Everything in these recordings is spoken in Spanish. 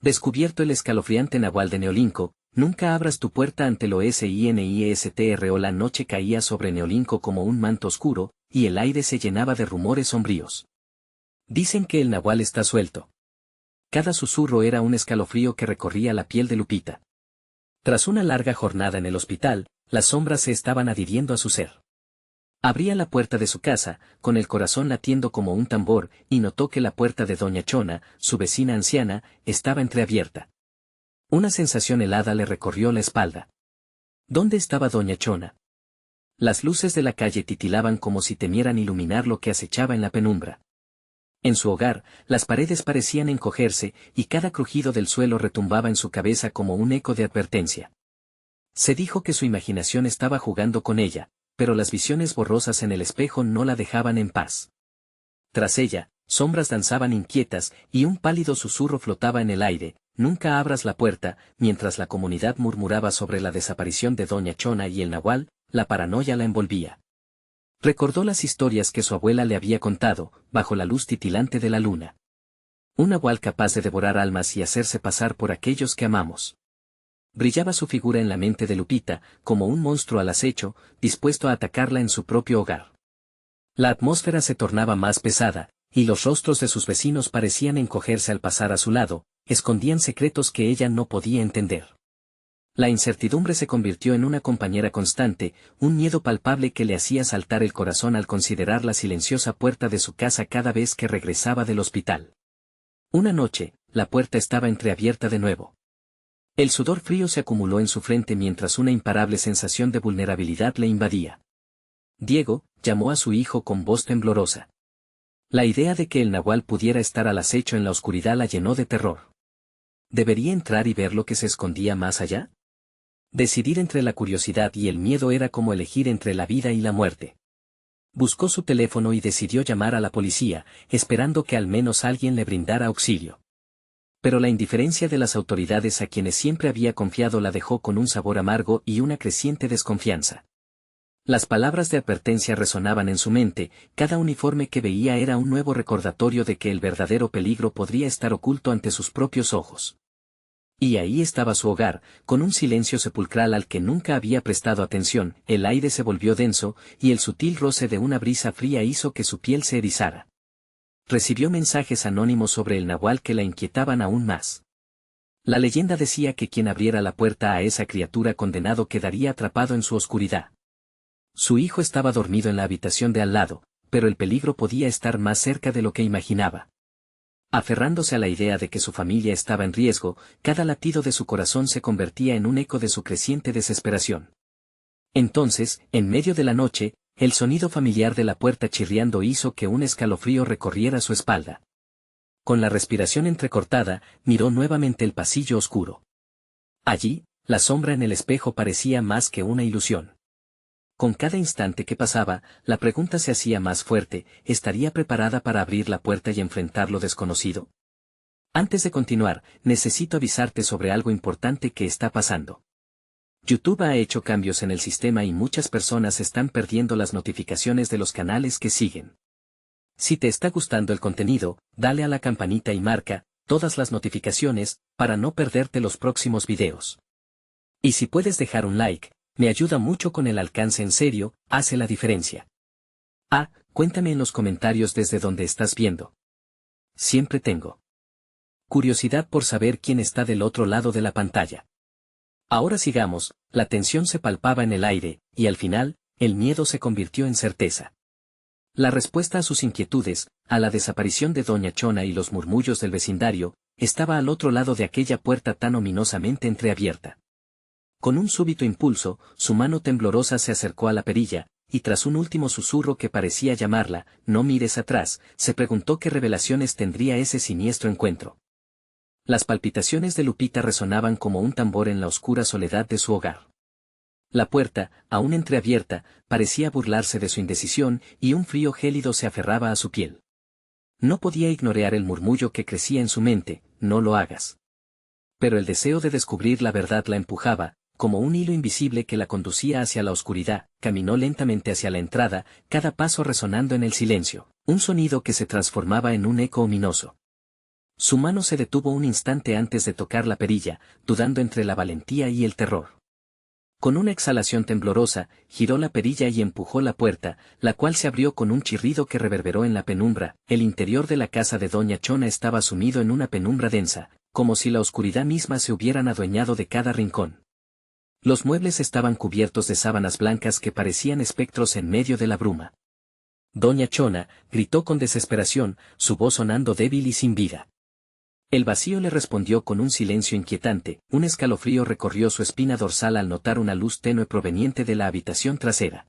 Descubierto el escalofriante nahual de Neolinco, nunca abras tu puerta ante lo SINIESTRO. La noche caía sobre Neolinco como un manto oscuro, y el aire se llenaba de rumores sombríos. Dicen que el nahual está suelto. Cada susurro era un escalofrío que recorría la piel de Lupita. Tras una larga jornada en el hospital, las sombras se estaban adhiriendo a su ser. Abría la puerta de su casa, con el corazón latiendo como un tambor, y notó que la puerta de Doña Chona, su vecina anciana, estaba entreabierta. Una sensación helada le recorrió la espalda. ¿Dónde estaba Doña Chona? Las luces de la calle titilaban como si temieran iluminar lo que acechaba en la penumbra. En su hogar, las paredes parecían encogerse, y cada crujido del suelo retumbaba en su cabeza como un eco de advertencia. Se dijo que su imaginación estaba jugando con ella, pero las visiones borrosas en el espejo no la dejaban en paz. Tras ella, sombras danzaban inquietas, y un pálido susurro flotaba en el aire: nunca abras la puerta. Mientras la comunidad murmuraba sobre la desaparición de Doña Chona y el nahual, la paranoia la envolvía. Recordó las historias que su abuela le había contado, bajo la luz titilante de la luna. Un nahual capaz de devorar almas y hacerse pasar por aquellos que amamos. Brillaba su figura en la mente de Lupita, como un monstruo al acecho, dispuesto a atacarla en su propio hogar. La atmósfera se tornaba más pesada, y los rostros de sus vecinos parecían encogerse al pasar a su lado, escondían secretos que ella no podía entender. La incertidumbre se convirtió en una compañera constante, un miedo palpable que le hacía saltar el corazón al considerar la silenciosa puerta de su casa cada vez que regresaba del hospital. Una noche, la puerta estaba entreabierta de nuevo. El sudor frío se acumuló en su frente mientras una imparable sensación de vulnerabilidad le invadía. Diego, llamó a su hijo con voz temblorosa. La idea de que el nahual pudiera estar al acecho en la oscuridad la llenó de terror. ¿Debería entrar y ver lo que se escondía más allá? Decidir entre la curiosidad y el miedo era como elegir entre la vida y la muerte. Buscó su teléfono y decidió llamar a la policía, esperando que al menos alguien le brindara auxilio. Pero la indiferencia de las autoridades a quienes siempre había confiado la dejó con un sabor amargo y una creciente desconfianza. Las palabras de advertencia resonaban en su mente, cada uniforme que veía era un nuevo recordatorio de que el verdadero peligro podría estar oculto ante sus propios ojos. Y ahí estaba su hogar, con un silencio sepulcral al que nunca había prestado atención. El aire se volvió denso, y el sutil roce de una brisa fría hizo que su piel se erizara. Recibió mensajes anónimos sobre el nahual que la inquietaban aún más. La leyenda decía que quien abriera la puerta a esa criatura condenado quedaría atrapado en su oscuridad. Su hijo estaba dormido en la habitación de al lado, pero el peligro podía estar más cerca de lo que imaginaba. Aferrándose a la idea de que su familia estaba en riesgo, cada latido de su corazón se convertía en un eco de su creciente desesperación. Entonces, en medio de la noche, el sonido familiar de la puerta chirriando hizo que un escalofrío recorriera su espalda. Con la respiración entrecortada, miró nuevamente el pasillo oscuro. Allí, la sombra en el espejo parecía más que una ilusión. Con cada instante que pasaba, la pregunta se hacía más fuerte: ¿estaría preparada para abrir la puerta y enfrentar lo desconocido? Antes de continuar, necesito avisarte sobre algo importante que está pasando. YouTube ha hecho cambios en el sistema y muchas personas están perdiendo las notificaciones de los canales que siguen. Si te está gustando el contenido, dale a la campanita y marca todas las notificaciones para no perderte los próximos videos. Y si puedes dejar un like, me ayuda mucho con el alcance. En serio, hace la diferencia. Cuéntame en los comentarios desde dónde estás viendo. Siempre tengo curiosidad por saber quién está del otro lado de la pantalla. Ahora sigamos. La tensión se palpaba en el aire, y al final, el miedo se convirtió en certeza. La respuesta a sus inquietudes, a la desaparición de Doña Chona y los murmullos del vecindario, estaba al otro lado de aquella puerta tan ominosamente entreabierta. Con un súbito impulso, su mano temblorosa se acercó a la perilla, y tras un último susurro que parecía llamarla: no mires atrás, se preguntó qué revelaciones tendría ese siniestro encuentro. Las palpitaciones de Lupita resonaban como un tambor en la oscura soledad de su hogar. La puerta, aún entreabierta, parecía burlarse de su indecisión, y un frío gélido se aferraba a su piel. No podía ignorar el murmullo que crecía en su mente: no lo hagas. Pero el deseo de descubrir la verdad la empujaba, como un hilo invisible que la conducía hacia la oscuridad. Caminó lentamente hacia la entrada, cada paso resonando en el silencio, un sonido que se transformaba en un eco ominoso. Su mano se detuvo un instante antes de tocar la perilla, dudando entre la valentía y el terror. Con una exhalación temblorosa, giró la perilla y empujó la puerta, la cual se abrió con un chirrido que reverberó en la penumbra. El interior de la casa de Doña Chona estaba sumido en una penumbra densa, como si la oscuridad misma se hubieran adueñado de cada rincón. Los muebles estaban cubiertos de sábanas blancas que parecían espectros en medio de la bruma. Doña Chona gritó con desesperación, su voz sonando débil y sin vida. El vacío le respondió con un silencio inquietante, un escalofrío recorrió su espina dorsal al notar una luz tenue proveniente de la habitación trasera.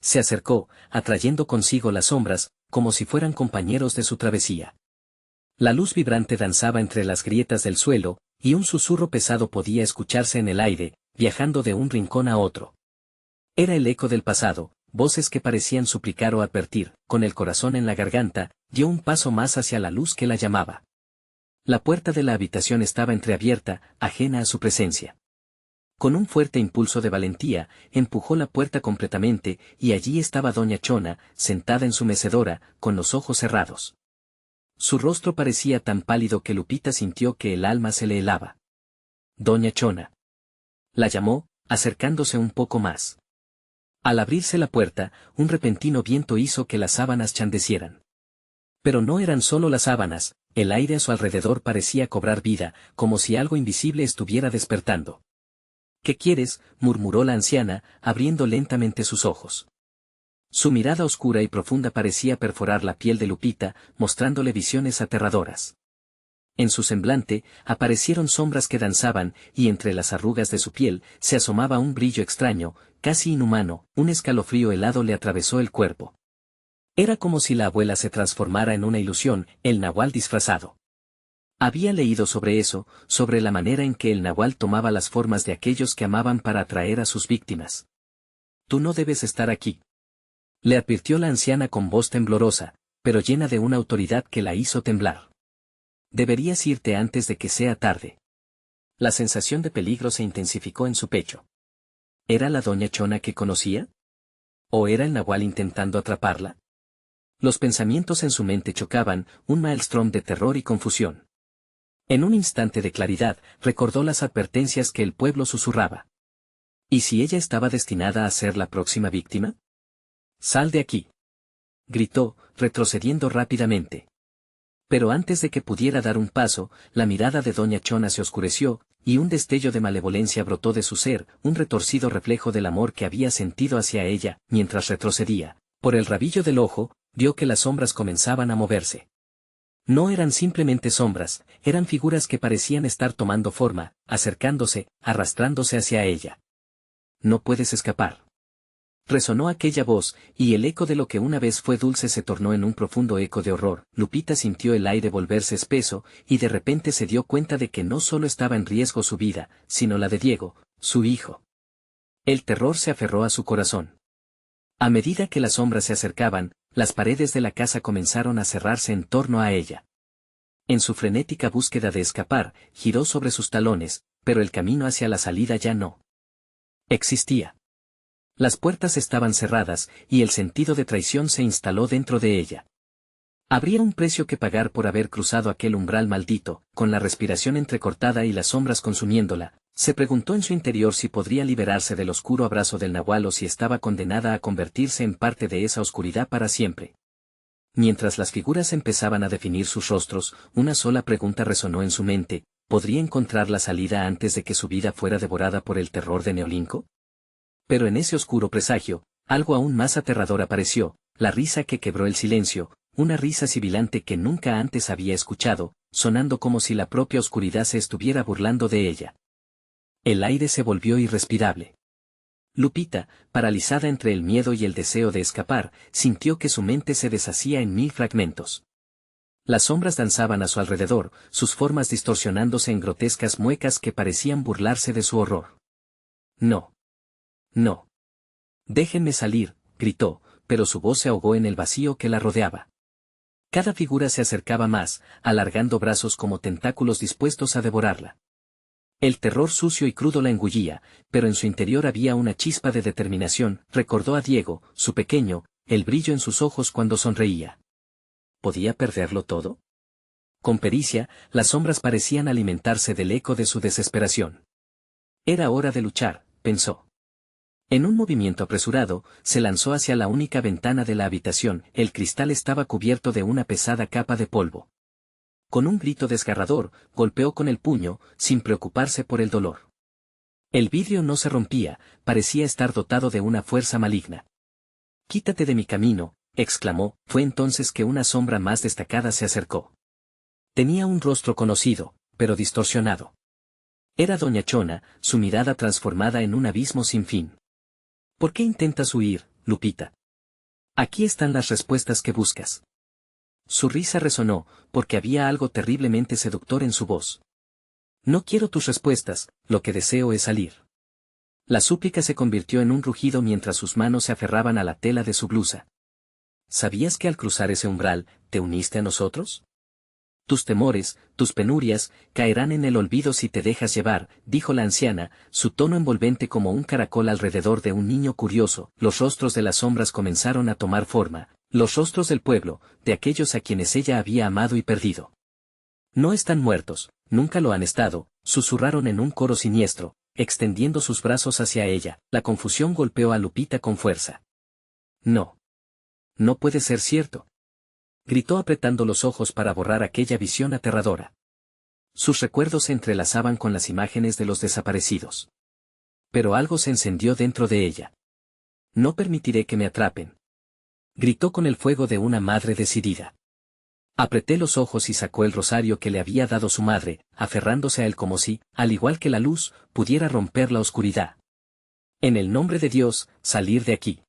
Se acercó, atrayendo consigo las sombras, como si fueran compañeros de su travesía. La luz vibrante danzaba entre las grietas del suelo, y un susurro pesado podía escucharse en el aire, viajando de un rincón a otro. Era el eco del pasado, voces que parecían suplicar o advertir. Con el corazón en la garganta, dio un paso más hacia la luz que la llamaba. La puerta de la habitación estaba entreabierta, ajena a su presencia. Con un fuerte impulso de valentía, empujó la puerta completamente, y allí estaba Doña Chona, sentada en su mecedora, con los ojos cerrados. Su rostro parecía tan pálido que Lupita sintió que el alma se le helaba. Doña Chona. La llamó, acercándose un poco más. Al abrirse la puerta, un repentino viento hizo que las sábanas chandecieran. Pero no eran solo las sábanas, el aire a su alrededor parecía cobrar vida, como si algo invisible estuviera despertando. ¿Qué quieres?, murmuró la anciana, abriendo lentamente sus ojos. Su mirada oscura y profunda parecía perforar la piel de Lupita, mostrándole visiones aterradoras. En su semblante, aparecieron sombras que danzaban, y entre las arrugas de su piel, se asomaba un brillo extraño, casi inhumano, un escalofrío helado le atravesó el cuerpo. Era como si la abuela se transformara en una ilusión, el nahual disfrazado. Había leído sobre eso, sobre la manera en que el nahual tomaba las formas de aquellos que amaban para atraer a sus víctimas. Tú no debes estar aquí. Le advirtió la anciana con voz temblorosa, pero llena de una autoridad que la hizo temblar. Deberías irte antes de que sea tarde. La sensación de peligro se intensificó en su pecho. ¿Era la Doña Chona que conocía? ¿O era el nahual intentando atraparla? Los pensamientos en su mente chocaban, un maelstrom de terror y confusión. En un instante de claridad, recordó las advertencias que el pueblo susurraba. ¿Y si ella estaba destinada a ser la próxima víctima? ¡Sal de aquí!, gritó, retrocediendo rápidamente. Pero antes de que pudiera dar un paso, la mirada de Doña Chona se oscureció, y un destello de malevolencia brotó de su ser, un retorcido reflejo del amor que había sentido hacia ella. Mientras retrocedía, por el rabillo del ojo, vio que las sombras comenzaban a moverse. No eran simplemente sombras, eran figuras que parecían estar tomando forma, acercándose, arrastrándose hacia ella. No puedes escapar. Resonó aquella voz, y el eco de lo que una vez fue dulce se tornó en un profundo eco de horror. Lupita sintió el aire volverse espeso, y de repente se dio cuenta de que no solo estaba en riesgo su vida, sino la de Diego, su hijo. El terror se aferró a su corazón. A medida que las sombras se acercaban, las paredes de la casa comenzaron a cerrarse en torno a ella. En su frenética búsqueda de escapar, giró sobre sus talones, pero el camino hacia la salida ya no existía. Las puertas estaban cerradas, y el sentido de traición se instaló dentro de ella. Habría un precio que pagar por haber cruzado aquel umbral maldito, con la respiración entrecortada y las sombras consumiéndola. Se preguntó en su interior si podría liberarse del oscuro abrazo del nahual o si estaba condenada a convertirse en parte de esa oscuridad para siempre. Mientras las figuras empezaban a definir sus rostros, una sola pregunta resonó en su mente: ¿podría encontrar la salida antes de que su vida fuera devorada por el terror de Neolinco? Pero en ese oscuro presagio, algo aún más aterrador apareció, la risa que quebró el silencio, una risa sibilante que nunca antes había escuchado, sonando como si la propia oscuridad se estuviera burlando de ella. El aire se volvió irrespirable. Lupita, paralizada entre el miedo y el deseo de escapar, sintió que su mente se deshacía en 1000 fragmentos. Las sombras danzaban a su alrededor, sus formas distorsionándose en grotescas muecas que parecían burlarse de su horror. No. No. Déjenme salir, gritó, pero su voz se ahogó en el vacío que la rodeaba. Cada figura se acercaba más, alargando brazos como tentáculos dispuestos a devorarla. El terror sucio y crudo la engullía, pero en su interior había una chispa de determinación. Recordó a Diego, su pequeño, el brillo en sus ojos cuando sonreía. ¿Podía perderlo todo? Con pericia, las sombras parecían alimentarse del eco de su desesperación. Era hora de luchar, pensó. En un movimiento apresurado, se lanzó hacia la única ventana de la habitación. El cristal estaba cubierto de una pesada capa de polvo. Con un grito desgarrador, golpeó con el puño, sin preocuparse por el dolor. El vidrio no se rompía, parecía estar dotado de una fuerza maligna. «Quítate de mi camino», exclamó. Fue entonces que una sombra más destacada se acercó. Tenía un rostro conocido, pero distorsionado. Era doña Chona, su mirada transformada en un abismo sin fin. «¿Por qué intentas huir, Lupita? Aquí están las respuestas que buscas». Su risa resonó, porque había algo terriblemente seductor en su voz. «No quiero tus respuestas, lo que deseo es salir». La súplica se convirtió en un rugido mientras sus manos se aferraban a la tela de su blusa. «¿Sabías que al cruzar ese umbral, te uniste a nosotros? Tus temores, tus penurias, caerán en el olvido si te dejas llevar», dijo la anciana, su tono envolvente como un caracol alrededor de un niño curioso. Los rostros de las sombras comenzaron a tomar forma, los rostros del pueblo, de aquellos a quienes ella había amado y perdido. «No están muertos, nunca lo han estado», susurraron en un coro siniestro, extendiendo sus brazos hacia ella. La confusión golpeó a Lupita con fuerza. «No. No puede ser cierto», gritó apretando los ojos para borrar aquella visión aterradora. Sus recuerdos se entrelazaban con las imágenes de los desaparecidos. Pero algo se encendió dentro de ella. «No permitiré que me atrapen», gritó con el fuego de una madre decidida. Apreté los ojos y sacó el rosario que le había dado su madre, aferrándose a él como si, al igual que la luz, pudiera romper la oscuridad. «En el nombre de Dios, salir de aquí».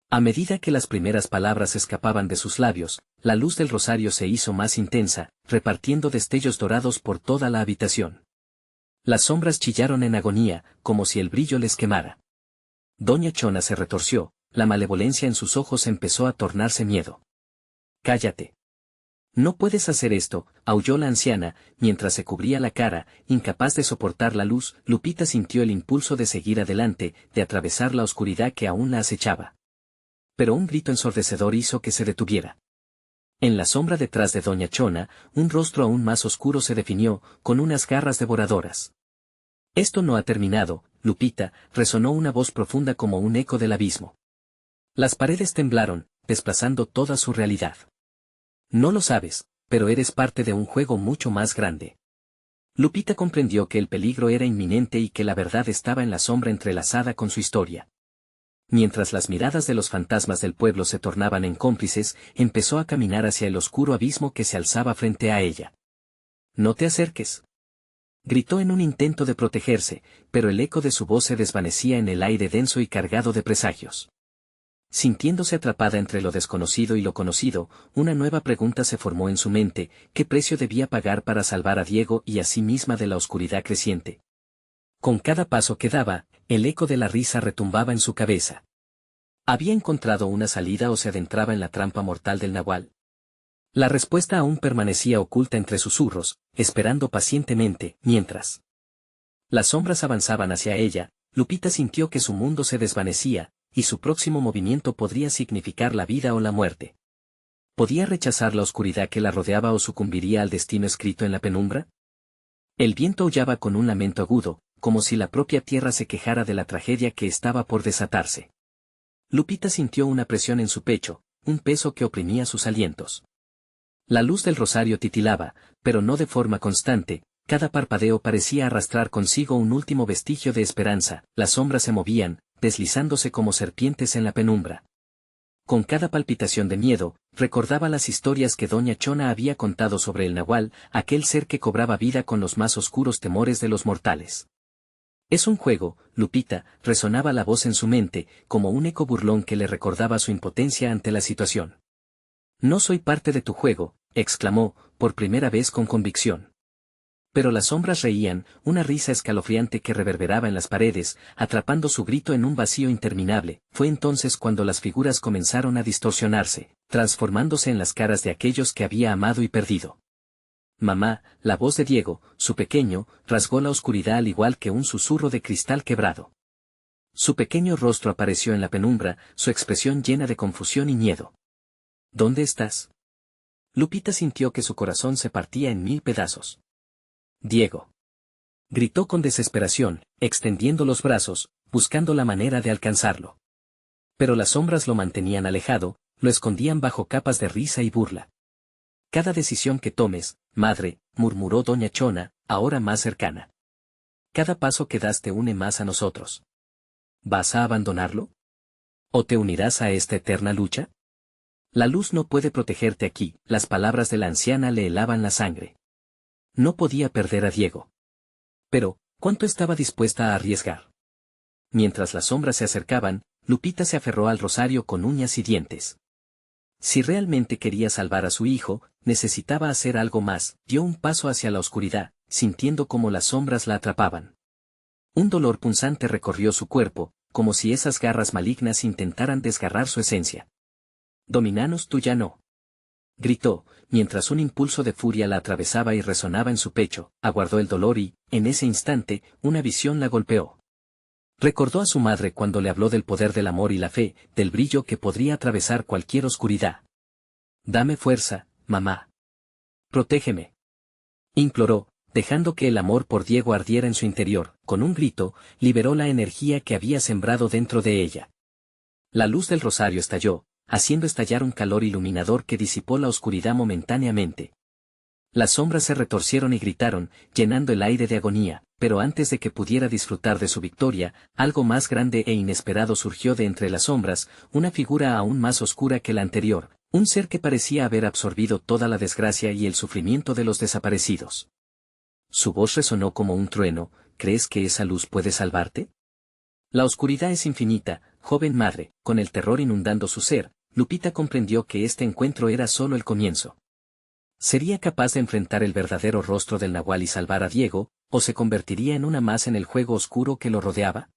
A medida que las primeras palabras escapaban de sus labios, la luz del rosario se hizo más intensa, repartiendo destellos dorados por toda la habitación. Las sombras chillaron en agonía, como si el brillo les quemara. Doña Chona se retorció, la malevolencia en sus ojos empezó a tornarse miedo. «Cállate. No puedes hacer esto», aulló la anciana, mientras se cubría la cara, incapaz de soportar la luz. Lupita sintió el impulso de seguir adelante, de atravesar la oscuridad que aún la acechaba. Pero un grito ensordecedor hizo que se detuviera. En la sombra detrás de doña Chona, un rostro aún más oscuro se definió, con unas garras devoradoras. «Esto no ha terminado, Lupita», resonó una voz profunda como un eco del abismo. Las paredes temblaron, desplazando toda su realidad. «No lo sabes, pero eres parte de un juego mucho más grande». Lupita comprendió que el peligro era inminente y que la verdad estaba en la sombra entrelazada con su historia. Mientras las miradas de los fantasmas del pueblo se tornaban en cómplices, empezó a caminar hacia el oscuro abismo que se alzaba frente a ella. «No te acerques», gritó en un intento de protegerse, pero el eco de su voz se desvanecía en el aire denso y cargado de presagios. Sintiéndose atrapada entre lo desconocido y lo conocido, una nueva pregunta se formó en su mente: ¿qué precio debía pagar para salvar a Diego y a sí misma de la oscuridad creciente? Con cada paso que daba, el eco de la risa retumbaba en su cabeza. ¿Había encontrado una salida o se adentraba en la trampa mortal del nahual? La respuesta aún permanecía oculta entre susurros, esperando pacientemente. Mientras las sombras avanzaban hacia ella, Lupita sintió que su mundo se desvanecía, y su próximo movimiento podría significar la vida o la muerte. ¿Podía rechazar la oscuridad que la rodeaba o sucumbiría al destino escrito en la penumbra? El viento aullaba con un lamento agudo, como si la propia tierra se quejara de la tragedia que estaba por desatarse. Lupita sintió una presión en su pecho, un peso que oprimía sus alientos. La luz del rosario titilaba, pero no de forma constante. Cada parpadeo parecía arrastrar consigo un último vestigio de esperanza. Las sombras se movían, deslizándose como serpientes en la penumbra. Con cada palpitación de miedo, recordaba las historias que doña Chona había contado sobre el nahual, aquel ser que cobraba vida con los más oscuros temores de los mortales. «Es un juego, Lupita», resonaba la voz en su mente, como un eco burlón que le recordaba su impotencia ante la situación. «No soy parte de tu juego», exclamó, por primera vez con convicción. Pero las sombras reían, una risa escalofriante que reverberaba en las paredes, atrapando su grito en un vacío interminable. Fue entonces cuando las figuras comenzaron a distorsionarse, transformándose en las caras de aquellos que había amado y perdido. «Mamá», la voz de Diego, su pequeño, rasgó la oscuridad al igual que un susurro de cristal quebrado. Su pequeño rostro apareció en la penumbra, su expresión llena de confusión y miedo. «¿Dónde estás?». Lupita sintió que su corazón se partía en 1000 pedazos. Diego. Gritó con desesperación, extendiendo los brazos, buscando la manera de alcanzarlo. Pero las sombras lo mantenían alejado, lo escondían bajo capas de risa y burla. Cada decisión que tomes, madre, murmuró doña Chona, ahora más cercana. Cada paso que das te une más a nosotros. ¿Vas a abandonarlo? ¿O te unirás a esta eterna lucha? La luz no puede protegerte aquí, las palabras de la anciana le helaban la sangre. No podía perder a Diego. Pero, ¿cuánto estaba dispuesta a arriesgar? Mientras las sombras se acercaban, Lupita se aferró al rosario con uñas y dientes. Si realmente quería salvar a su hijo, necesitaba hacer algo más. Dio un paso hacia la oscuridad, sintiendo cómo las sombras la atrapaban. Un dolor punzante recorrió su cuerpo, como si esas garras malignas intentaran desgarrar su esencia. «Dominanos tú ya no», gritó, mientras un impulso de furia la atravesaba y resonaba en su pecho. Aguardó el dolor y, en ese instante, una visión la golpeó. Recordó a su madre cuando le habló del poder del amor y la fe, del brillo que podría atravesar cualquier oscuridad. «Dame fuerza, mamá. Protégeme», imploró, dejando que el amor por Diego ardiera en su interior. Con un grito, liberó la energía que había sembrado dentro de ella. La luz del rosario estalló, haciendo estallar un calor iluminador que disipó la oscuridad momentáneamente. Las sombras se retorcieron y gritaron, llenando el aire de agonía, pero antes de que pudiera disfrutar de su victoria, algo más grande e inesperado surgió de entre las sombras, una figura aún más oscura que la anterior, un ser que parecía haber absorbido toda la desgracia y el sufrimiento de los desaparecidos. Su voz resonó como un trueno. «¿Crees que esa luz puede salvarte? La oscuridad es infinita, joven madre». Con el terror inundando su ser, Lupita comprendió que este encuentro era solo el comienzo. ¿Sería capaz de enfrentar el verdadero rostro del Nahual y salvar a Diego, o se convertiría en una más en el juego oscuro que lo rodeaba?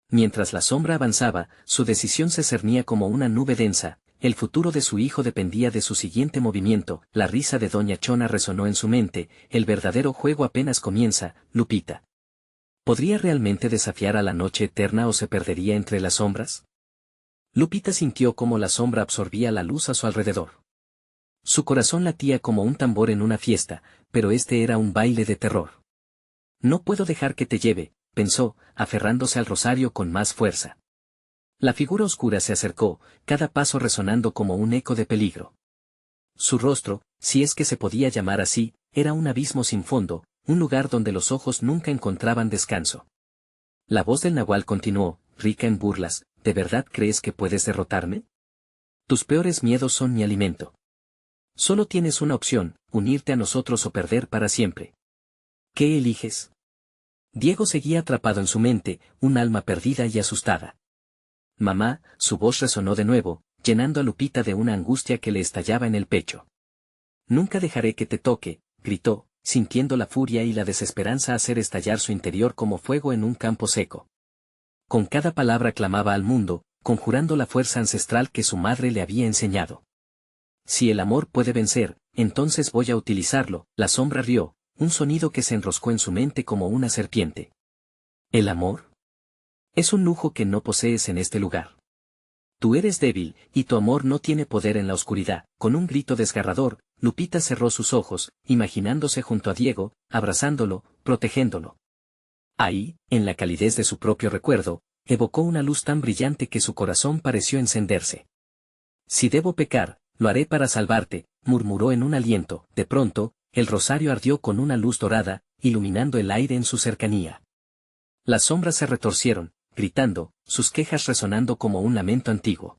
Mientras la sombra avanzaba, su decisión se cernía como una nube densa. El futuro de su hijo dependía de su siguiente movimiento. La risa de doña Chona resonó en su mente. El verdadero juego apenas comienza. Lupita. ¿Podría realmente desafiar a la noche eterna o se perdería entre las sombras? Lupita sintió cómo la sombra absorbía la luz a su alrededor. Su corazón latía como un tambor en una fiesta, pero este era un baile de terror. «No puedo dejar que te lleve», pensó, aferrándose al rosario con más fuerza. La figura oscura se acercó, cada paso resonando como un eco de peligro. Su rostro, si es que se podía llamar así, era un abismo sin fondo, un lugar donde los ojos nunca encontraban descanso. La voz del Nahual continuó, rica en burlas: «¿De verdad crees que puedes derrotarme? Tus peores miedos son mi alimento. Solo tienes una opción, unirte a nosotros o perder para siempre. ¿Qué eliges?». Diego seguía atrapado en su mente, un alma perdida y asustada. «Mamá», su voz resonó de nuevo, llenando a Lupita de una angustia que le estallaba en el pecho. «Nunca dejaré que te toque», gritó, sintiendo la furia y la desesperanza hacer estallar su interior como fuego en un campo seco. Con cada palabra clamaba al mundo, conjurando la fuerza ancestral que su madre le había enseñado. «Si el amor puede vencer, entonces voy a utilizarlo». La sombra rió, un sonido que se enroscó en su mente como una serpiente. «¿El amor? Es un lujo que no posees en este lugar. Tú eres débil, y tu amor no tiene poder en la oscuridad». Con un grito desgarrador, Lupita cerró sus ojos, imaginándose junto a Diego, abrazándolo, protegiéndolo. Ahí, en la calidez de su propio recuerdo, evocó una luz tan brillante que su corazón pareció encenderse. «Si debo pecar, lo haré para salvarte», murmuró en un aliento. De pronto, el rosario ardió con una luz dorada, iluminando el aire en su cercanía. Las sombras se retorcieron, gritando, sus quejas resonando como un lamento antiguo.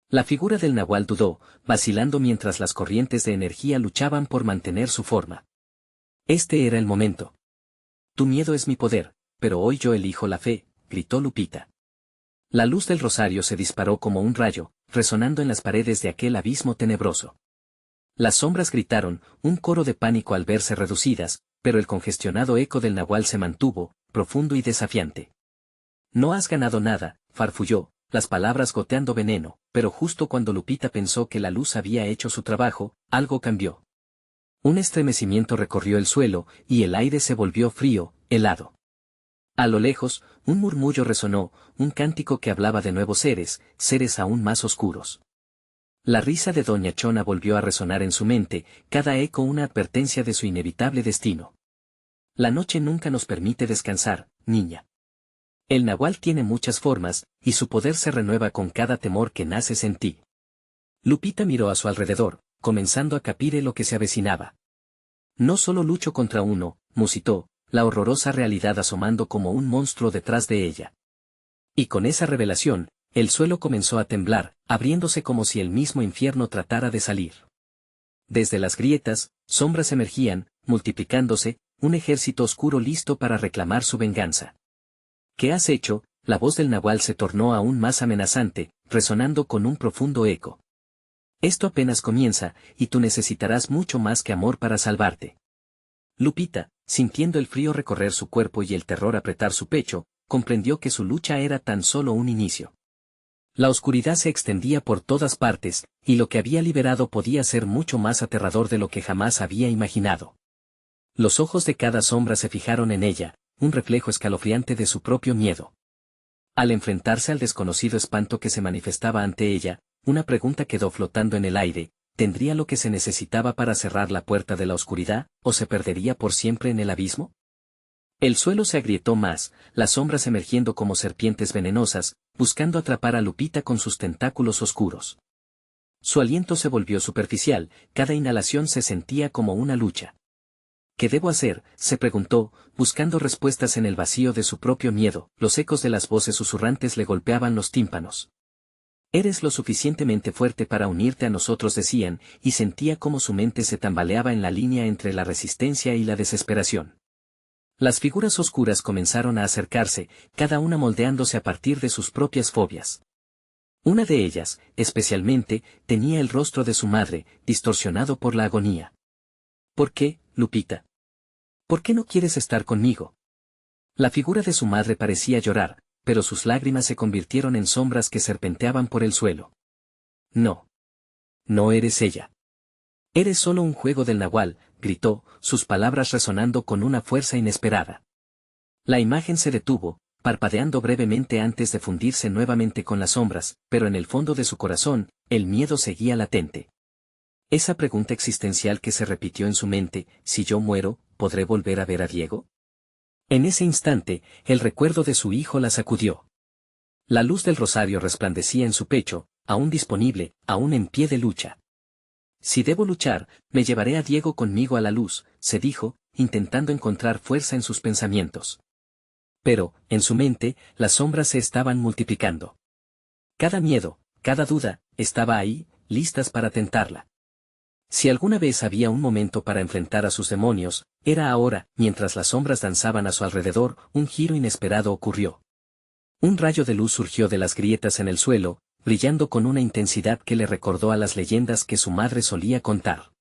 La figura del Nahual dudó, vacilando mientras las corrientes de energía luchaban por mantener su forma. Este era el momento. «Tu miedo es mi poder, pero hoy yo elijo la fe», gritó Lupita. La luz del rosario se disparó como un rayo, resonando en las paredes de aquel abismo tenebroso. Las sombras gritaron, un coro de pánico al verse reducidas, pero el congestionado eco del Nahual se mantuvo, profundo y desafiante. «No has ganado nada», farfulló, las palabras goteando veneno, pero justo cuando Lupita pensó que la luz había hecho su trabajo, algo cambió. Un estremecimiento recorrió el suelo, y el aire se volvió frío, helado. A lo lejos, un murmullo resonó, un cántico que hablaba de nuevos seres, seres aún más oscuros. La risa de Doña Chona volvió a resonar en su mente, cada eco una advertencia de su inevitable destino. La noche nunca nos permite descansar, niña. El nahual tiene muchas formas, y su poder se renueva con cada temor que naces en ti. Lupita miró a su alrededor, comenzando a capir lo que se avecinaba. No solo lucho contra uno, musitó, la horrorosa realidad asomando como un monstruo detrás de ella. Y con esa revelación, el suelo comenzó a temblar, abriéndose como si el mismo infierno tratara de salir. Desde las grietas, sombras emergían, multiplicándose, un ejército oscuro listo para reclamar su venganza. ¿Qué has hecho? La voz del nahual se tornó aún más amenazante, resonando con un profundo eco. Esto apenas comienza, y tú necesitarás mucho más que amor para salvarte. Lupita, sintiendo el frío recorrer su cuerpo y el terror apretar su pecho, comprendió que su lucha era tan solo un inicio. La oscuridad se extendía por todas partes, y lo que había liberado podía ser mucho más aterrador de lo que jamás había imaginado. Los ojos de cada sombra se fijaron en ella, un reflejo escalofriante de su propio miedo. Al enfrentarse al desconocido espanto que se manifestaba ante ella, una pregunta quedó flotando en el aire: ¿tendría lo que se necesitaba para cerrar la puerta de la oscuridad, o se perdería por siempre en el abismo? El suelo se agrietó más, las sombras emergiendo como serpientes venenosas, buscando atrapar a Lupita con sus tentáculos oscuros. Su aliento se volvió superficial, cada inhalación se sentía como una lucha. ¿Qué debo hacer?, se preguntó, buscando respuestas en el vacío de su propio miedo. Los ecos de las voces susurrantes le golpeaban los tímpanos. Eres lo suficientemente fuerte para unirte a nosotros, decían, y sentía cómo su mente se tambaleaba en la línea entre la resistencia y la desesperación. Las figuras oscuras comenzaron a acercarse, cada una moldeándose a partir de sus propias fobias. Una de ellas, especialmente, tenía el rostro de su madre, distorsionado por la agonía. ¿Por qué, Lupita? ¿Por qué no quieres estar conmigo? La figura de su madre parecía llorar, pero sus lágrimas se convirtieron en sombras que serpenteaban por el suelo. No. No eres ella. Eres solo un juego del nahual, gritó, sus palabras resonando con una fuerza inesperada. La imagen se detuvo, parpadeando brevemente antes de fundirse nuevamente con las sombras, pero en el fondo de su corazón, el miedo seguía latente. Esa pregunta existencial que se repitió en su mente: si yo muero, ¿podré volver a ver a Diego? En ese instante, el recuerdo de su hijo la sacudió. La luz del rosario resplandecía en su pecho, aún disponible, aún en pie de lucha. Si debo luchar, me llevaré a Diego conmigo a la luz, se dijo, intentando encontrar fuerza en sus pensamientos. Pero, en su mente, las sombras se estaban multiplicando. Cada miedo, cada duda, estaba ahí, listas para tentarla. Si alguna vez había un momento para enfrentar a sus demonios, era ahora. Mientras las sombras danzaban a su alrededor, un giro inesperado ocurrió. Un rayo de luz surgió de las grietas en el suelo, brillando con una intensidad que le recordó a las leyendas que su madre solía contar.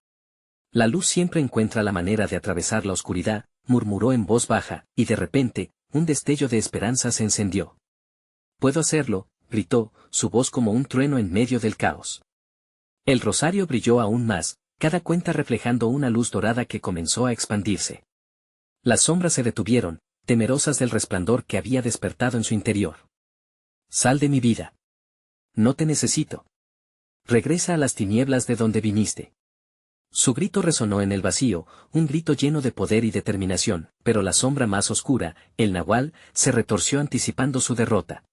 La luz siempre encuentra la manera de atravesar la oscuridad, murmuró en voz baja, y de repente, un destello de esperanza se encendió. Puedo hacerlo, gritó, su voz como un trueno en medio del caos. El rosario brilló aún más, cada cuenta reflejando una luz dorada que comenzó a expandirse. Las sombras se detuvieron, temerosas del resplandor que había despertado en su interior. Sal de mi vida. No te necesito. Regresa a las tinieblas de donde viniste. Su grito resonó en el vacío, un grito lleno de poder y determinación, pero la sombra más oscura, el nahual, se retorció anticipando su derrota.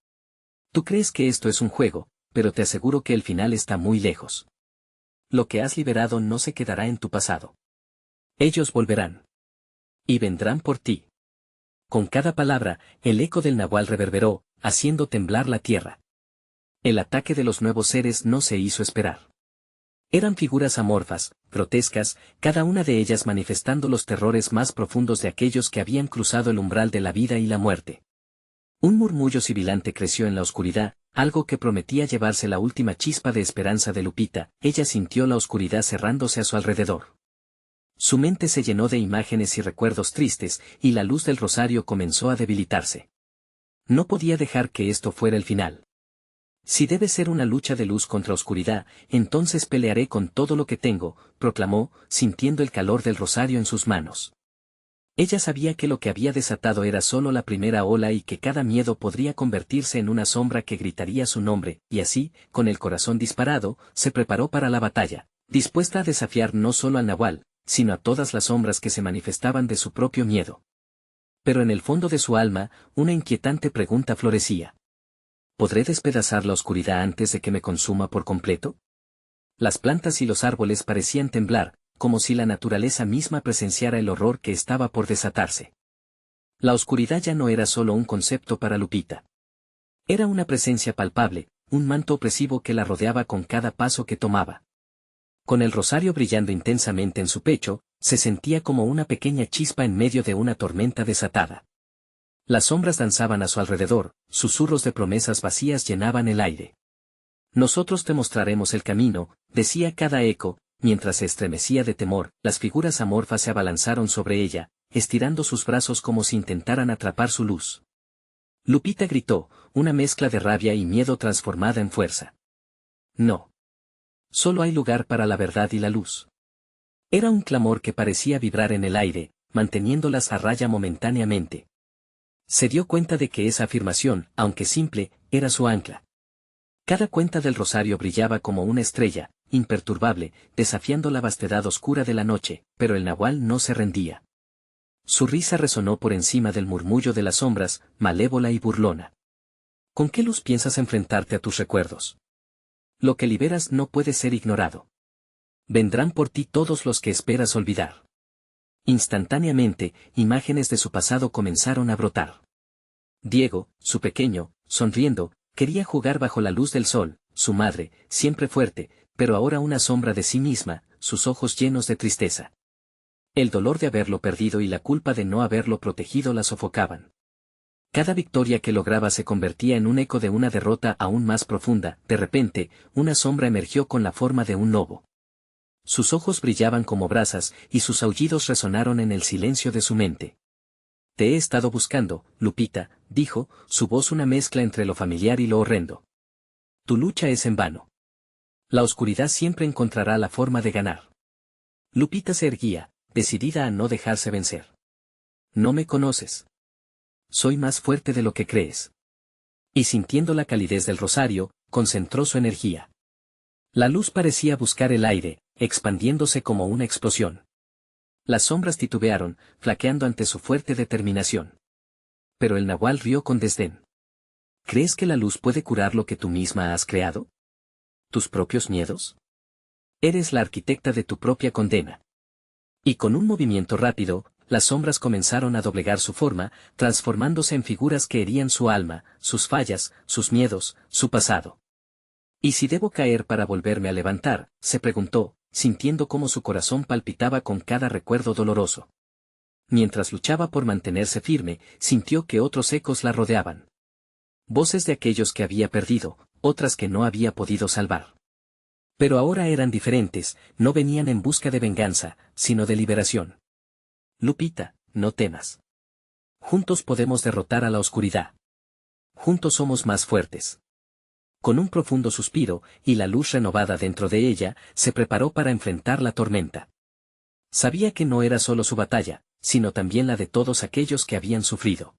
Tú crees que esto es un juego, pero te aseguro que el final está muy lejos. Lo que has liberado no se quedará en tu pasado. Ellos volverán. Y vendrán por ti. Con cada palabra, el eco del nahual reverberó, haciendo temblar la tierra. El ataque de los nuevos seres no se hizo esperar. Eran figuras amorfas, grotescas, cada una de ellas manifestando los terrores más profundos de aquellos que habían cruzado el umbral de la vida y la muerte. Un murmullo sibilante creció en la oscuridad, algo que prometía llevarse la última chispa de esperanza de Lupita. Ella sintió la oscuridad cerrándose a su alrededor. Su mente se llenó de imágenes y recuerdos tristes, y la luz del rosario comenzó a debilitarse. No podía dejar que esto fuera el final. Si debe ser una lucha de luz contra oscuridad, entonces pelearé con todo lo que tengo, proclamó, sintiendo el calor del rosario en sus manos. Ella sabía que lo que había desatado era solo la primera ola y que cada miedo podría convertirse en una sombra que gritaría su nombre, y así, con el corazón disparado, se preparó para la batalla, dispuesta a desafiar no solo al Nahual, sino a todas las sombras que se manifestaban de su propio miedo. Pero en el fondo de su alma, una inquietante pregunta florecía. ¿Podré despedazar la oscuridad antes de que me consuma por completo? Las plantas y los árboles parecían temblar, como si la naturaleza misma presenciara el horror que estaba por desatarse. La oscuridad ya no era solo un concepto para Lupita. Era una presencia palpable, un manto opresivo que la rodeaba con cada paso que tomaba. Con el rosario brillando intensamente en su pecho, se sentía como una pequeña chispa en medio de una tormenta desatada. Las sombras danzaban a su alrededor, susurros de promesas vacías llenaban el aire. Nosotros te mostraremos el camino, decía cada eco, mientras se estremecía de temor, las figuras amorfas se abalanzaron sobre ella, estirando sus brazos como si intentaran atrapar su luz. Lupita gritó, una mezcla de rabia y miedo transformada en fuerza. No. Solo hay lugar para la verdad y la luz. Era un clamor que parecía vibrar en el aire, manteniéndolas a raya momentáneamente. Se dio cuenta de que esa afirmación, aunque simple, era su ancla. Cada cuenta del rosario brillaba como una estrella, imperturbable, desafiando la vastedad oscura de la noche, pero el Nahual no se rendía. Su risa resonó por encima del murmullo de las sombras, malévola y burlona. ¿Con qué luz piensas enfrentarte a tus recuerdos? Lo que liberas no puede ser ignorado. Vendrán por ti todos los que esperas olvidar. Instantáneamente, imágenes de su pasado comenzaron a brotar. Diego, su pequeño, sonriendo, quería jugar bajo la luz del sol, su madre, siempre fuerte, pero ahora una sombra de sí misma, sus ojos llenos de tristeza. El dolor de haberlo perdido y la culpa de no haberlo protegido la sofocaban. Cada victoria que lograba se convertía en un eco de una derrota aún más profunda. De repente, una sombra emergió con la forma de un lobo. Sus ojos brillaban como brasas y sus aullidos resonaron en el silencio de su mente. Te he estado buscando, Lupita, dijo, su voz una mezcla entre lo familiar y lo horrendo. Tu lucha es en vano. La oscuridad siempre encontrará la forma de ganar. Lupita se erguía, decidida a no dejarse vencer. No me conoces. Soy más fuerte de lo que crees. Y sintiendo la calidez del rosario, concentró su energía. La luz parecía buscar el aire, expandiéndose como una explosión. Las sombras titubearon, flaqueando ante su fuerte determinación. Pero el Nahual rió con desdén. ¿Crees que la luz puede curar lo que tú misma has creado? ¿Tus propios miedos? Eres la arquitecta de tu propia condena. Y con un movimiento rápido, las sombras comenzaron a doblegar su forma, transformándose en figuras que herían su alma, sus fallas, sus miedos, su pasado. ¿Y si debo caer para volverme a levantar?, se preguntó, sintiendo cómo su corazón palpitaba con cada recuerdo doloroso. Mientras luchaba por mantenerse firme, sintió que otros ecos la rodeaban. Voces de aquellos que había perdido, otras que no había podido salvar. Pero ahora eran diferentes, no venían en busca de venganza, sino de liberación. Lupita, no temas. Juntos podemos derrotar a la oscuridad. Juntos somos más fuertes. Con un profundo suspiro, y la luz renovada dentro de ella, se preparó para enfrentar la tormenta. Sabía que no era solo su batalla, sino también la de todos aquellos que habían sufrido.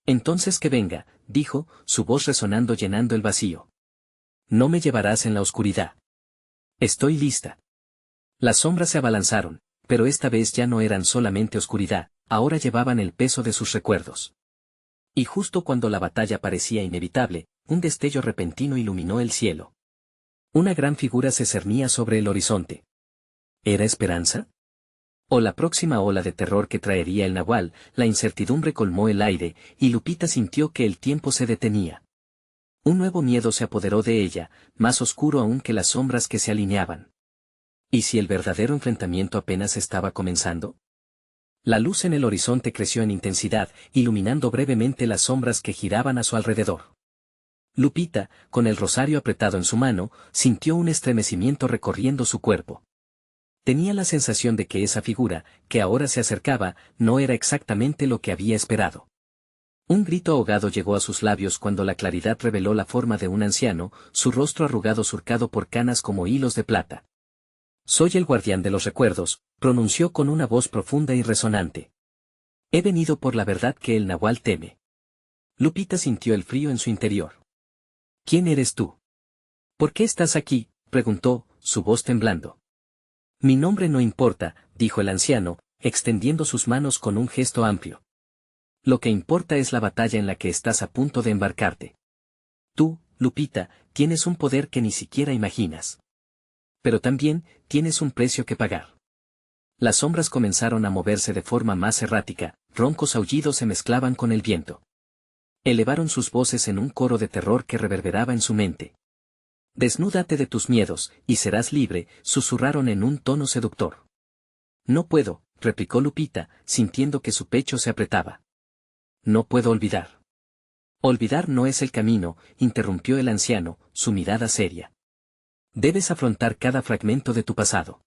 Entonces que venga, dijo, su voz resonando llenando el vacío. No me llevarás en la oscuridad. Estoy lista. Las sombras se abalanzaron, pero esta vez ya no eran solamente oscuridad, ahora llevaban el peso de sus recuerdos. Y justo cuando la batalla parecía inevitable, un destello repentino iluminó el cielo. Una gran figura se cernía sobre el horizonte. ¿Era Esperanza? ¿O la próxima ola de terror que traería el Nahual? La incertidumbre colmó el aire, y Lupita sintió que el tiempo se detenía. Un nuevo miedo se apoderó de ella, más oscuro aún que las sombras que se alineaban. ¿Y si el verdadero enfrentamiento apenas estaba comenzando? La luz en el horizonte creció en intensidad, iluminando brevemente las sombras que giraban a su alrededor. Lupita, con el rosario apretado en su mano, sintió un estremecimiento recorriendo su cuerpo. Tenía la sensación de que esa figura, que ahora se acercaba, no era exactamente lo que había esperado. Un grito ahogado llegó a sus labios cuando la claridad reveló la forma de un anciano, su rostro arrugado surcado por canas como hilos de plata. Soy el guardián de los recuerdos, pronunció con una voz profunda y resonante. He venido por la verdad que el nahual teme. Lupita sintió el frío en su interior. ¿Quién eres tú? ¿Por qué estás aquí?, preguntó, su voz temblando. Mi nombre no importa, dijo el anciano, extendiendo sus manos con un gesto amplio. Lo que importa es la batalla en la que estás a punto de embarcarte. Tú, Lupita, tienes un poder que ni siquiera imaginas. Pero también, tienes un precio que pagar. Las sombras comenzaron a moverse de forma más errática, roncos aullidos se mezclaban con el viento. Elevaron sus voces en un coro de terror que reverberaba en su mente. Desnúdate de tus miedos, y serás libre, susurraron en un tono seductor. No puedo, replicó Lupita, sintiendo que su pecho se apretaba. No puedo olvidar. Olvidar no es el camino, interrumpió el anciano, su mirada seria. Debes afrontar cada fragmento de tu pasado.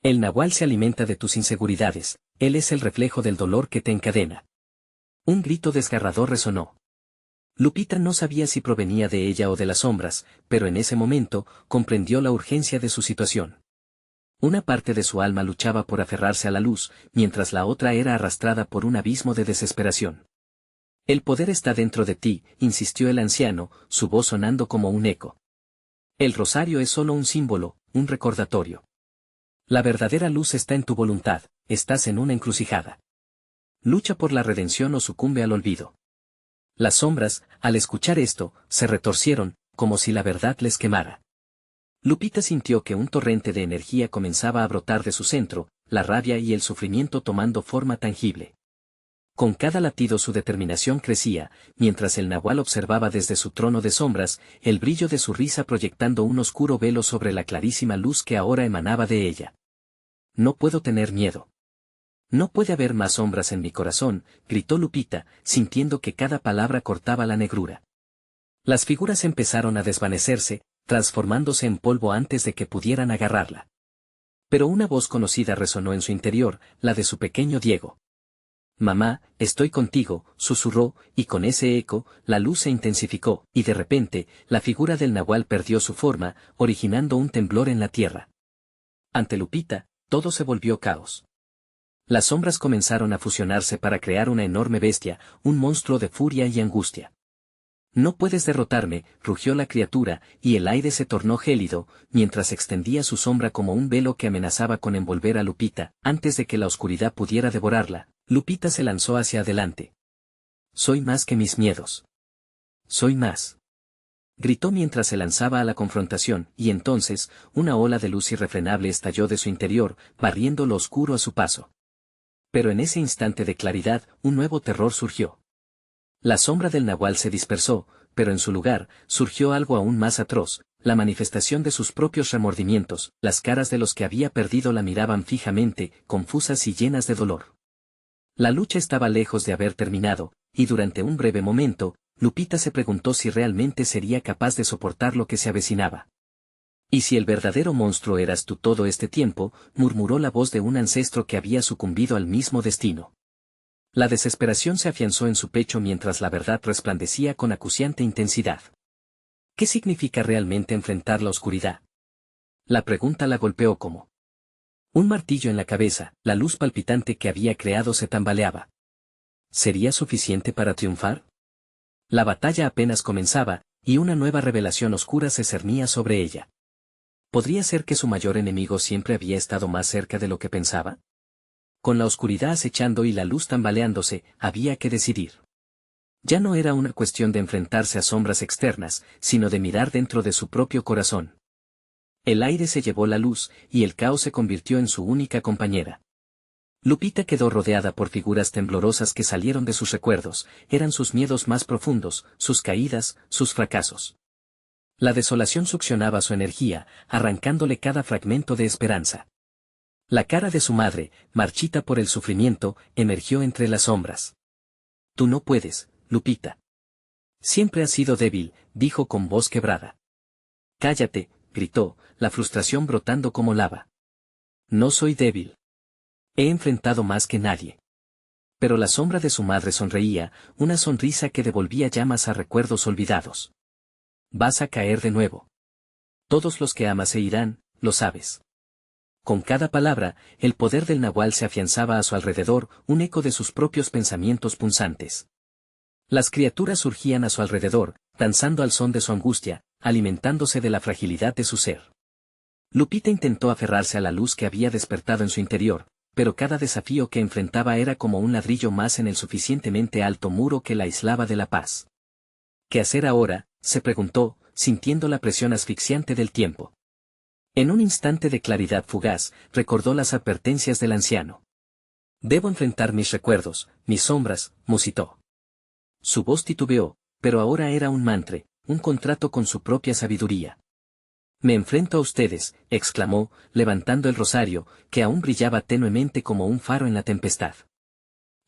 El nahual se alimenta de tus inseguridades, él es el reflejo del dolor que te encadena. Un grito desgarrador resonó. Lupita no sabía si provenía de ella o de las sombras, pero en ese momento, comprendió la urgencia de su situación. Una parte de su alma luchaba por aferrarse a la luz, mientras la otra era arrastrada por un abismo de desesperación. El poder está dentro de ti, insistió el anciano, su voz sonando como un eco. El rosario es solo un símbolo, un recordatorio. La verdadera luz está en tu voluntad, estás en una encrucijada. Lucha por la redención o sucumbe al olvido. Las sombras, al escuchar esto, se retorcieron, como si la verdad les quemara. Lupita sintió que un torrente de energía comenzaba a brotar de su centro, la rabia y el sufrimiento tomando forma tangible. Con cada latido su determinación crecía, mientras el nahual observaba desde su trono de sombras, el brillo de su risa proyectando un oscuro velo sobre la clarísima luz que ahora emanaba de ella. No puedo tener miedo. No puede haber más sombras en mi corazón, gritó Lupita, sintiendo que cada palabra cortaba la negrura. Las figuras empezaron a desvanecerse, transformándose en polvo antes de que pudieran agarrarla. Pero una voz conocida resonó en su interior, la de su pequeño Diego. Mamá, estoy contigo, susurró, y con ese eco, la luz se intensificó, y de repente, la figura del nahual perdió su forma, originando un temblor en la tierra. Ante Lupita, todo se volvió caos. Las sombras comenzaron a fusionarse para crear una enorme bestia, un monstruo de furia y angustia. No puedes derrotarme, rugió la criatura, y el aire se tornó gélido, mientras extendía su sombra como un velo que amenazaba con envolver a Lupita. Antes de que la oscuridad pudiera devorarla, Lupita se lanzó hacia adelante. Soy más que mis miedos. Soy más. Gritó mientras se lanzaba a la confrontación, y entonces, una ola de luz irrefrenable estalló de su interior, barriendo lo oscuro a su paso. Pero en ese instante de claridad, un nuevo terror surgió. La sombra del nahual se dispersó, pero en su lugar, surgió algo aún más atroz, la manifestación de sus propios remordimientos. Las caras de los que había perdido la miraban fijamente, confusas y llenas de dolor. La lucha estaba lejos de haber terminado, y durante un breve momento, Lupita se preguntó si realmente sería capaz de soportar lo que se avecinaba. «¿Y si el verdadero monstruo eras tú todo este tiempo?», murmuró la voz de un ancestro que había sucumbido al mismo destino. La desesperación se afianzó en su pecho mientras la verdad resplandecía con acuciante intensidad. ¿Qué significa realmente enfrentar la oscuridad? La pregunta la golpeó como un martillo en la cabeza, la luz palpitante que había creado se tambaleaba. ¿Sería suficiente para triunfar? La batalla apenas comenzaba, y una nueva revelación oscura se cernía sobre ella. ¿Podría ser que su mayor enemigo siempre había estado más cerca de lo que pensaba? Con la oscuridad acechando y la luz tambaleándose, había que decidir. Ya no era una cuestión de enfrentarse a sombras externas, sino de mirar dentro de su propio corazón. El aire se llevó la luz, y el caos se convirtió en su única compañera. Lupita quedó rodeada por figuras temblorosas que salieron de sus recuerdos, eran sus miedos más profundos, sus caídas, sus fracasos. La desolación succionaba su energía, arrancándole cada fragmento de esperanza. La cara de su madre, marchita por el sufrimiento, emergió entre las sombras. Tú no puedes, Lupita. Siempre has sido débil, dijo con voz quebrada. Cállate, gritó, la frustración brotando como lava. No soy débil. He enfrentado más que nadie. Pero la sombra de su madre sonreía, una sonrisa que devolvía llamas a recuerdos olvidados. Vas a caer de nuevo. Todos los que amas se irán, lo sabes. Con cada palabra, el poder del nahual se afianzaba a su alrededor, un eco de sus propios pensamientos punzantes. Las criaturas surgían a su alrededor, danzando al son de su angustia, alimentándose de la fragilidad de su ser. Lupita intentó aferrarse a la luz que había despertado en su interior, pero cada desafío que enfrentaba era como un ladrillo más en el suficientemente alto muro que la aislaba de la paz. ¿Qué hacer ahora?, se preguntó, sintiendo la presión asfixiante del tiempo. En un instante de claridad fugaz, recordó las advertencias del anciano. Debo enfrentar mis recuerdos, mis sombras, musitó. Su voz titubeó, pero ahora era un mantra, un contrato con su propia sabiduría. Me enfrento a ustedes, exclamó, levantando el rosario, que aún brillaba tenuemente como un faro en la tempestad.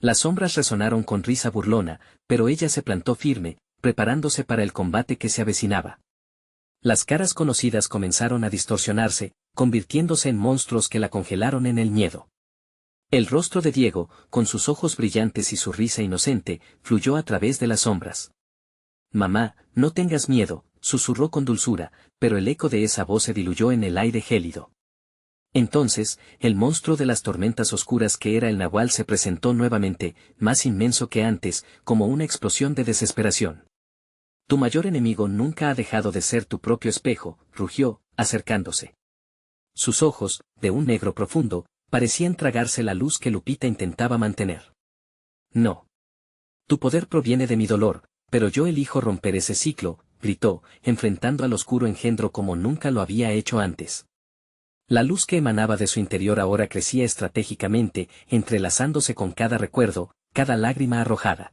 Las sombras resonaron con risa burlona, pero ella se plantó firme, preparándose para el combate que se avecinaba. Las caras conocidas comenzaron a distorsionarse, convirtiéndose en monstruos que la congelaron en el miedo. El rostro de Diego, con sus ojos brillantes y su risa inocente, fluyó a través de las sombras. Mamá, no tengas miedo, susurró con dulzura, pero el eco de esa voz se diluyó en el aire gélido. Entonces, el monstruo de las tormentas oscuras que era el nahual se presentó nuevamente, más inmenso que antes, como una explosión de desesperación. Tu mayor enemigo nunca ha dejado de ser tu propio espejo, rugió, acercándose. Sus ojos, de un negro profundo, parecían tragarse la luz que Lupita intentaba mantener. No. Tu poder proviene de mi dolor, pero yo elijo romper ese ciclo, gritó, enfrentando al oscuro engendro como nunca lo había hecho antes. La luz que emanaba de su interior ahora crecía estratégicamente, entrelazándose con cada recuerdo, cada lágrima arrojada.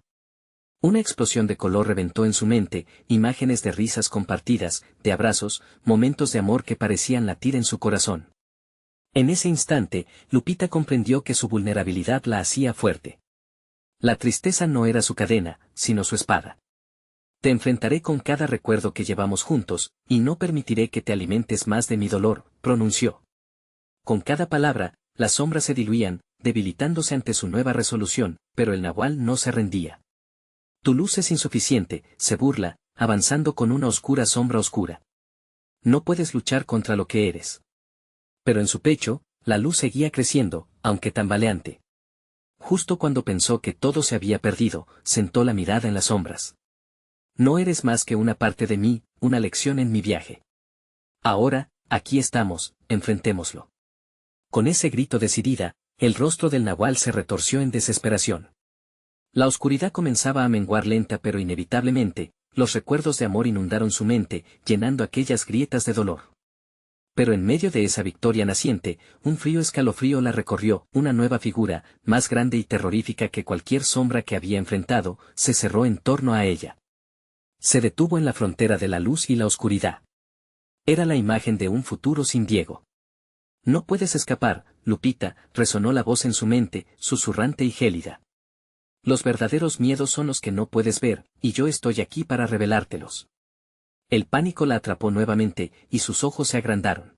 Una explosión de color reventó en su mente, imágenes de risas compartidas, de abrazos, momentos de amor que parecían latir en su corazón. En ese instante, Lupita comprendió que su vulnerabilidad la hacía fuerte. La tristeza no era su cadena, sino su espada. Te enfrentaré con cada recuerdo que llevamos juntos, y no permitiré que te alimentes más de mi dolor, pronunció. Con cada palabra, las sombras se diluían, debilitándose ante su nueva resolución, pero el nahual no se rendía. Tu luz es insuficiente, se burla, avanzando con una oscura sombra oscura. No puedes luchar contra lo que eres. Pero en su pecho, la luz seguía creciendo, aunque tambaleante. Justo cuando pensó que todo se había perdido, sentó la mirada en las sombras. No eres más que una parte de mí, una lección en mi viaje. Ahora, aquí estamos, enfrentémoslo. Con ese grito decidida, el rostro del nahual se retorció en desesperación. La oscuridad comenzaba a menguar lenta pero inevitablemente, los recuerdos de amor inundaron su mente, llenando aquellas grietas de dolor. Pero en medio de esa victoria naciente, un frío escalofrío la recorrió, una nueva figura, más grande y terrorífica que cualquier sombra que había enfrentado, se cerró en torno a ella. Se detuvo en la frontera de la luz y la oscuridad. Era la imagen de un futuro sin Diego. No puedes escapar, Lupita, resonó la voz en su mente, susurrante y gélida. Los verdaderos miedos son los que no puedes ver, y yo estoy aquí para revelártelos. El pánico la atrapó nuevamente, y sus ojos se agrandaron.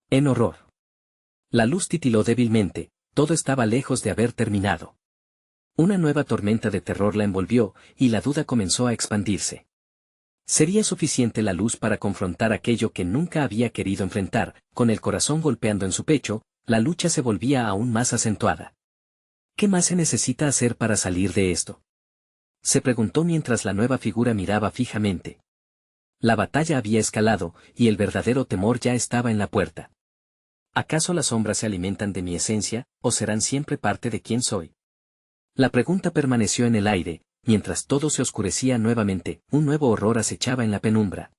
En horror. La luz titiló débilmente, todo estaba lejos de haber terminado. Una nueva tormenta de terror la envolvió, y la duda comenzó a expandirse. ¿Sería suficiente la luz para confrontar aquello que nunca había querido enfrentar? Con el corazón golpeando en su pecho, la lucha se volvía aún más acentuada. ¿Qué más se necesita hacer para salir de esto?, se preguntó mientras la nueva figura miraba fijamente. La batalla había escalado, y el verdadero temor ya estaba en la puerta. ¿Acaso las sombras se alimentan de mi esencia, o serán siempre parte de quién soy? La pregunta permaneció en el aire, mientras todo se oscurecía nuevamente, un nuevo horror acechaba en la penumbra.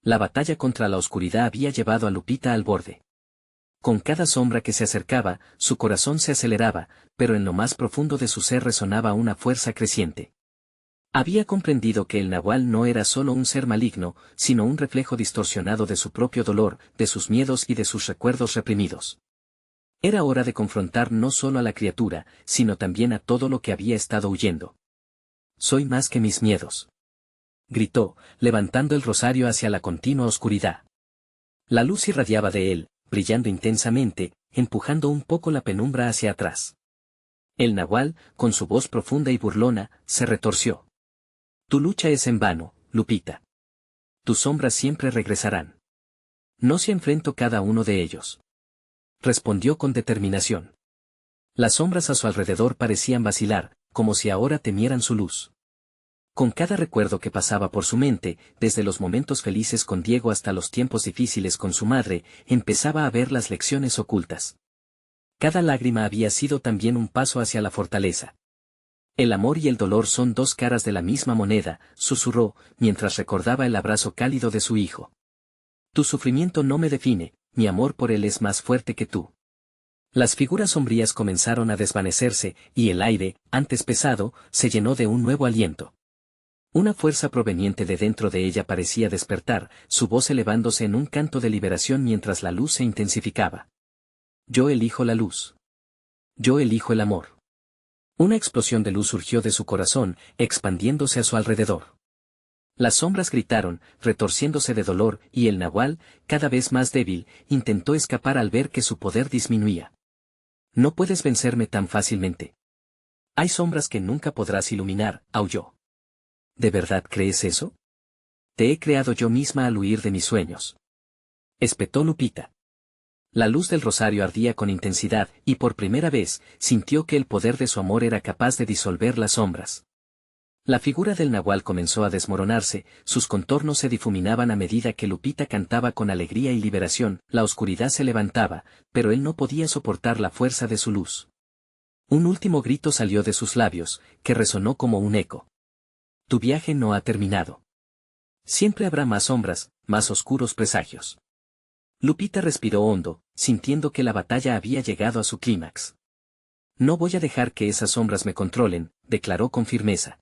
La batalla contra la oscuridad había llevado a Lupita al borde. Con cada sombra que se acercaba, su corazón se aceleraba, pero en lo más profundo de su ser resonaba una fuerza creciente. Había comprendido que el nahual no era solo un ser maligno, sino un reflejo distorsionado de su propio dolor, de sus miedos y de sus recuerdos reprimidos. Era hora de confrontar no solo a la criatura, sino también a todo lo que había estado huyendo. Soy más que mis miedos, gritó, levantando el rosario hacia la continua oscuridad. La luz irradiaba de él, brillando intensamente, empujando un poco la penumbra hacia atrás. El nahual, con su voz profunda y burlona, se retorció. Tu lucha es en vano, Lupita. Tus sombras siempre regresarán. No si enfrento cada uno de ellos. respondió con determinación. Las sombras a su alrededor parecían vacilar, como si ahora temieran su luz. Con cada recuerdo que pasaba por su mente, desde los momentos felices con Diego hasta los tiempos difíciles con su madre, empezaba a ver las lecciones ocultas. Cada lágrima había sido también un paso hacia la fortaleza. El amor y el dolor son dos caras de la misma moneda, susurró, mientras recordaba el abrazo cálido de su hijo. Tu sufrimiento no me define, mi amor por él es más fuerte que tú. Las figuras sombrías comenzaron a desvanecerse, y el aire, antes pesado, se llenó de un nuevo aliento. Una fuerza proveniente de dentro de ella parecía despertar, su voz elevándose en un canto de liberación mientras la luz se intensificaba. Yo elijo la luz. Yo elijo el amor. Una explosión de luz surgió de su corazón, expandiéndose a su alrededor. Las sombras gritaron, retorciéndose de dolor, y el nahual, cada vez más débil, intentó escapar al ver que su poder disminuía. No puedes vencerme tan fácilmente. Hay sombras que nunca podrás iluminar, aulló. ¿De verdad crees eso? Te he creado yo misma al huir de mis sueños. Espetó Lupita. La luz del rosario ardía con intensidad, y por primera vez, sintió que el poder de su amor era capaz de disolver las sombras. La figura del nahual comenzó a desmoronarse, sus contornos se difuminaban a medida que Lupita cantaba con alegría y liberación, la oscuridad se levantaba, pero él no podía soportar la fuerza de su luz. Un último grito salió de sus labios, que resonó como un eco. Tu viaje no ha terminado. Siempre habrá más sombras, más oscuros presagios. Lupita respiró hondo, sintiendo que la batalla había llegado a su clímax. No voy a dejar que esas sombras me controlen, declaró con firmeza.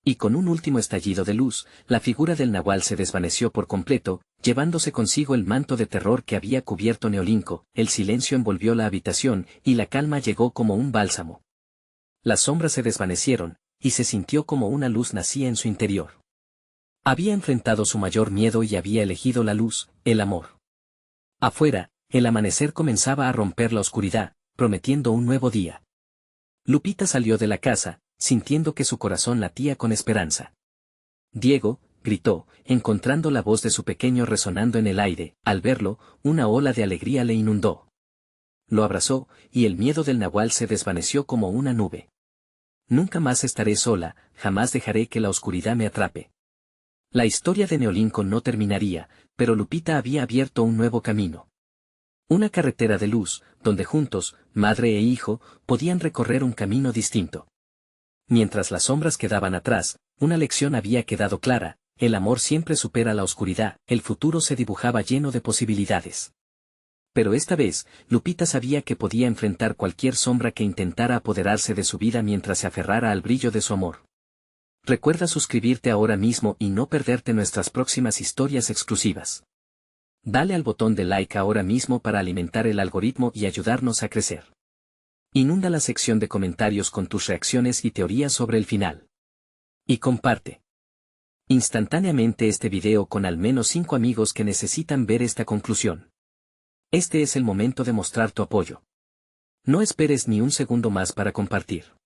Y con un último estallido de luz, la figura del nahual se desvaneció por completo, llevándose consigo el manto de terror que había cubierto Neolinco, el silencio envolvió la habitación, y la calma llegó como un bálsamo. Las sombras se desvanecieron, y se sintió como una luz nacía en su interior. Había enfrentado su mayor miedo y había elegido la luz, el amor. Afuera, el amanecer comenzaba a romper la oscuridad, prometiendo un nuevo día. Lupita salió de la casa, sintiendo que su corazón latía con esperanza. Diego, gritó, encontrando la voz de su pequeño resonando en el aire, al verlo, una ola de alegría le inundó. Lo abrazó, y el miedo del nahual se desvaneció como una nube. Nunca más estaré sola, jamás dejaré que la oscuridad me atrape. La historia de Neolinco no terminaría, pero Lupita había abierto un nuevo camino. Una carretera de luz, donde juntos, madre e hijo, podían recorrer un camino distinto. Mientras las sombras quedaban atrás, una lección había quedado clara, el amor siempre supera la oscuridad, el futuro se dibujaba lleno de posibilidades. Pero esta vez, Lupita sabía que podía enfrentar cualquier sombra que intentara apoderarse de su vida mientras se aferrara al brillo de su amor. Recuerda suscribirte ahora mismo y no perderte nuestras próximas historias exclusivas. Dale al botón de like ahora mismo para alimentar el algoritmo y ayudarnos a crecer. Inunda la sección de comentarios con tus reacciones y teorías sobre el final. Y comparte instantáneamente este video con al menos 5 amigos que necesitan ver esta conclusión. Este es el momento de mostrar tu apoyo. No esperes ni un segundo más para compartir.